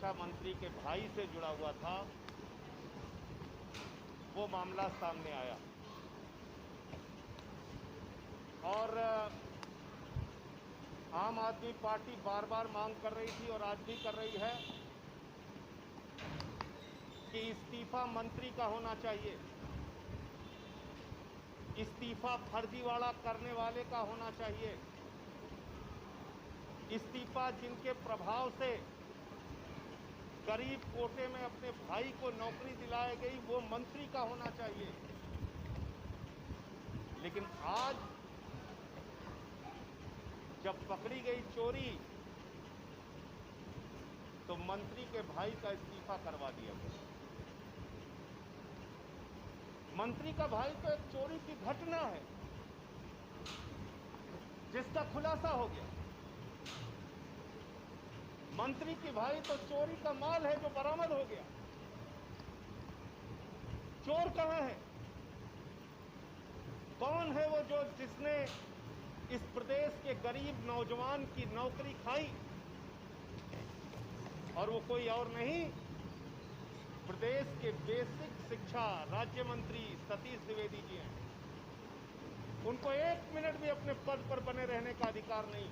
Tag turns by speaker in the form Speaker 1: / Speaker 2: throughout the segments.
Speaker 1: शिक्षा मंत्री के भाई से जुड़ा हुआ था, वो मामला सामने आया। और आम आदमी पार्टी बार बार मांग कर रही थी और आज भी कर रही है कि इस्तीफा मंत्री का होना चाहिए, इस्तीफा फर्जीवाड़ा करने वाले का होना चाहिए, इस्तीफा जिनके प्रभाव से गरीब कोटे में अपने भाई को नौकरी दिलाई गई वो मंत्री का होना चाहिए। लेकिन आज जब पकड़ी गई चोरी तो मंत्री के भाई का इस्तीफा करवा दिया गया। मंत्री का भाई तो एक चोरी की घटना है जिसका खुलासा हो गया। मंत्री की भाई तो चोरी का माल है जो बरामद हो गया। चोर कहां है? कौन है वो जो जिसने इस प्रदेश के गरीब नौजवान की नौकरी खाई? और वो कोई और नहीं, प्रदेश के बेसिक शिक्षा राज्य मंत्री सतीश द्विवेदी जी हैं। उनको एक मिनट भी अपने पद पर बने रहने का अधिकार नहीं।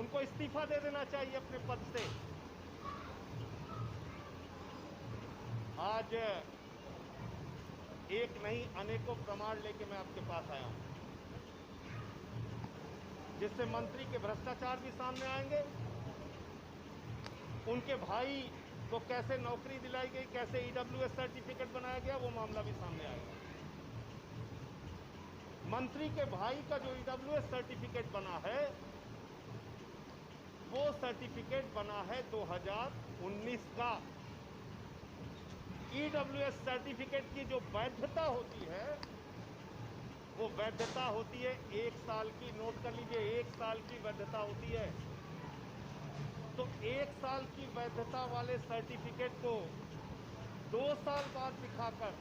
Speaker 1: उनको इस्तीफा दे देना चाहिए अपने पद से। आज एक नहीं अनेकों प्रमाण लेके मैं आपके पास आया हूं, जिससे मंत्री के भ्रष्टाचार भी सामने आएंगे, उनके भाई को कैसे नौकरी दिलाई गई, कैसे ईडब्ल्यूएस सर्टिफिकेट बनाया गया, वो मामला भी सामने आएगा। मंत्री के भाई का जो ईडब्ल्यूएस सर्टिफिकेट बना है वो सर्टिफिकेट बना है 2019 का। ईडब्ल्यूएस सर्टिफिकेट की जो वैधता होती है वो वैधता होती है 1 साल की। नोट कर लीजिए, 1 साल की वैधता होती है। तो 1 साल की वैधता वाले सर्टिफिकेट को 2 साल बाद दिखाकर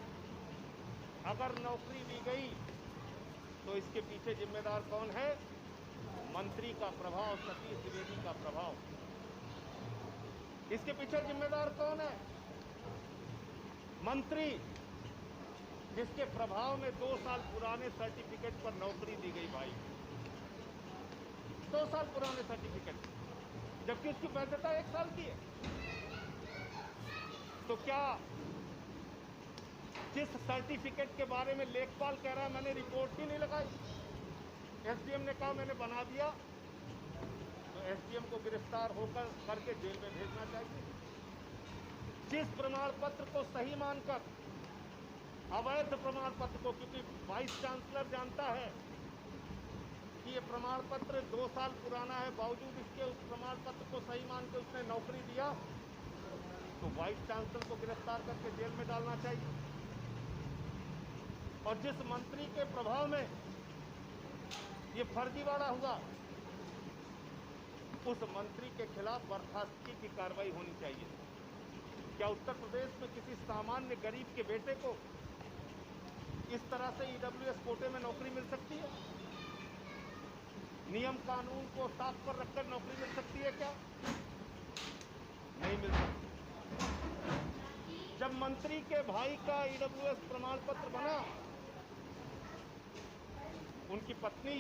Speaker 1: अगर नौकरी दी गई तो इसके पीछे जिम्मेदार कौन है? मंत्री का प्रभाव, सतीश द्विवेदी का प्रभाव। इसके पीछे जिम्मेदार कौन है? मंत्री जिसके प्रभाव में 2 साल पुराने सर्टिफिकेट पर नौकरी दी गई भाई। 2 साल पुराने सर्टिफिकेट, जबकि उसकी वैधता 1 साल की है। तो क्या जिस सर्टिफिकेट के बारे में लेखपाल कह रहा है मैंने रिपोर्ट ही नहीं लगाई, एसडीएम ने कहा मैंने बना दिया, तो एसडीएम को गिरफ्तार होकर करके जेल में भेजना चाहिए। जिस प्रमाण पत्र को सही मानकर अवैध प्रमाण पत्र को, क्योंकि वाइस चांसलर जानता है कि ये प्रमाण पत्र 2 साल पुराना है, बावजूद इसके उस प्रमाण पत्र को सही मान के उसने नौकरी दिया, तो वाइस चांसलर को गिरफ्तार करके जेल में डालना चाहिए। और जिस मंत्री के प्रभाव में ये फर्जीवाड़ा हुआ उस मंत्री के खिलाफ बर्खास्तगी की कार्रवाई होनी चाहिए। क्या उत्तर प्रदेश में किसी सामान्य गरीब के बेटे को इस तरह से ईडब्ल्यूएस कोटे में नौकरी मिल सकती है? नियम कानून को ताक पर रखकर नौकरी मिल सकती है क्या? नहीं मिल सकती। जब मंत्री के भाई का ईडब्ल्यूएस प्रमाण पत्र बना, उनकी पत्नी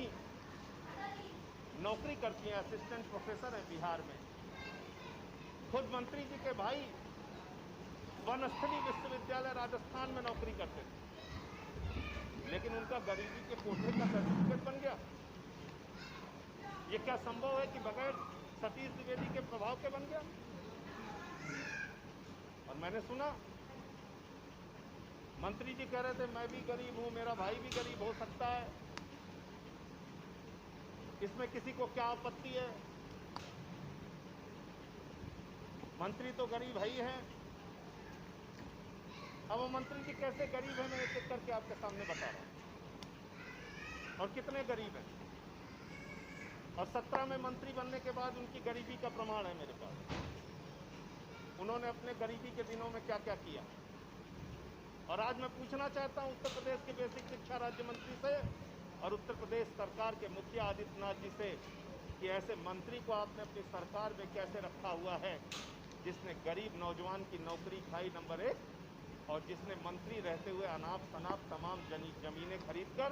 Speaker 1: नौकरी करती है, असिस्टेंट प्रोफेसर है बिहार में। खुद मंत्री जी के भाई वनस्थली विश्वविद्यालय राजस्थान में नौकरी करते थे, लेकिन उनका गरीबी के कोटे का सर्टिफिकेट बन गया। ये क्या संभव है कि बगैर सतीश द्विवेदी के प्रभाव के बन गया? और मैंने सुना मंत्री जी कह रहे थे मैं भी गरीब हूं, मेरा भाई भी गरीब हो सकता है, इसमें किसी को क्या आपत्ति है? मंत्री तो गरीब है ही है। अब वो मंत्री जी कैसे गरीब है मैं एक एक करके आपके सामने बता रहा हूं, और कितने गरीब हैं। और 17 में मंत्री बनने के बाद उनकी गरीबी का प्रमाण है मेरे पास। उन्होंने अपने गरीबी के दिनों में क्या क्या किया। और आज मैं पूछना चाहता हूं उत्तर प्रदेश के बेसिक शिक्षा राज्य मंत्री से और उत्तर प्रदेश सरकार के मुखिया आदित्यनाथ जी से कि ऐसे मंत्री को आपने अपनी सरकार में कैसे रखा हुआ है जिसने गरीब नौजवान की नौकरी खाई नंबर 1, और जिसने मंत्री रहते हुए अनाप शनाप तमाम जमीनें खरीदकर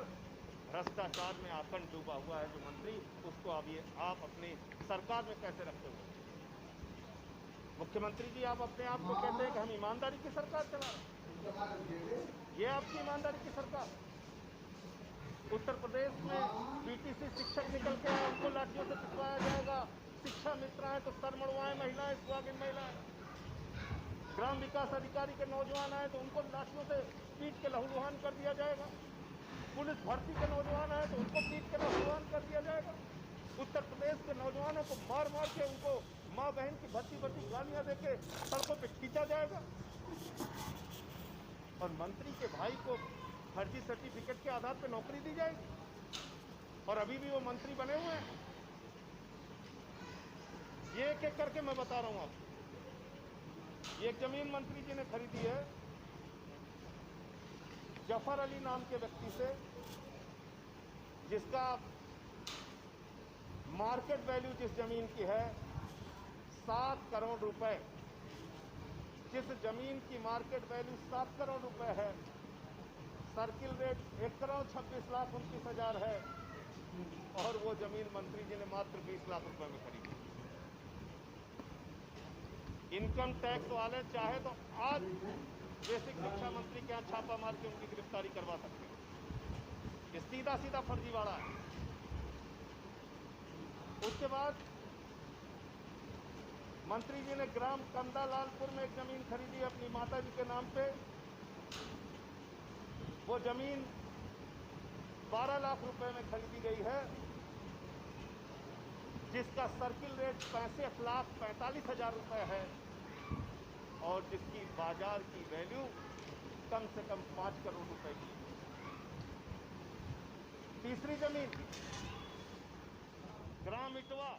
Speaker 1: भ्रष्टाचार में आकंठ डूबा हुआ है जो मंत्री, उसको अब ये आप अपनी सरकार में कैसे रखते हुए? मुख्यमंत्री जी, आप अपने आप को कहते हैं कि हम ईमानदारी की सरकार चला रहे हैं। ये आपकी ईमानदारी की सरकार? उत्तर प्रदेश में बीटीसी शिक्षक निकल के आए, उनको लाठियों से पिटवाया जाएगा। शिक्षा मित्र आए तो सर मड़वाएं महिलाएं, सुहागिन महिलाएं। ग्राम विकास अधिकारी के नौजवान आए तो उनको लाठियों से पीट के लहूलुहान कर दिया जाएगा। पुलिस भर्ती के नौजवान आए तो उनको पीट के लहूलुहान कर दिया जाएगा। उत्तर प्रदेश के नौजवानों को मार मार के उनको माँ बहन की भद्दी भद्दी गालियां देके सड़कों पे खींचा जाएगा। और मंत्री के भाई को फर्जी सर्टिफिकेट के आधार पर नौकरी दी जाएगी, और अभी भी वो मंत्री बने हुए हैं। ये एक एक करके मैं बता रहा हूं आपको। एक जमीन मंत्री जी ने खरीदी है जफर अली नाम के व्यक्ति से, जिसका मार्केट वैल्यू जिस जमीन की है 7 करोड़ रुपए। जिस जमीन की मार्केट वैल्यू 7 करोड़ रुपए है, सर्किल रेट 1,26,29,29,000 है, और वो जमीन मंत्री जी ने मात्र 20 लाख रुपए में खरीदी। इनकम टैक्स वाले चाहे तो आज बेसिक शिक्षा मंत्री के यहाँ छापा मार के उनकी गिरफ्तारी करवा सकते हैं। ये सीधा सीधा फर्जीवाड़ा है। उसके बाद मंत्री जी ने ग्राम कंदालालपुर में एक जमीन खरीदी अपनी माता जी के नाम पे। वो जमीन 12 लाख रुपए में खरीदी गई है, जिसका सर्किल रेट 65,45,000 रुपए है, और जिसकी बाजार की वैल्यू कम से कम 5 करोड़ रुपए की। तीसरी जमीन ग्राम इटवा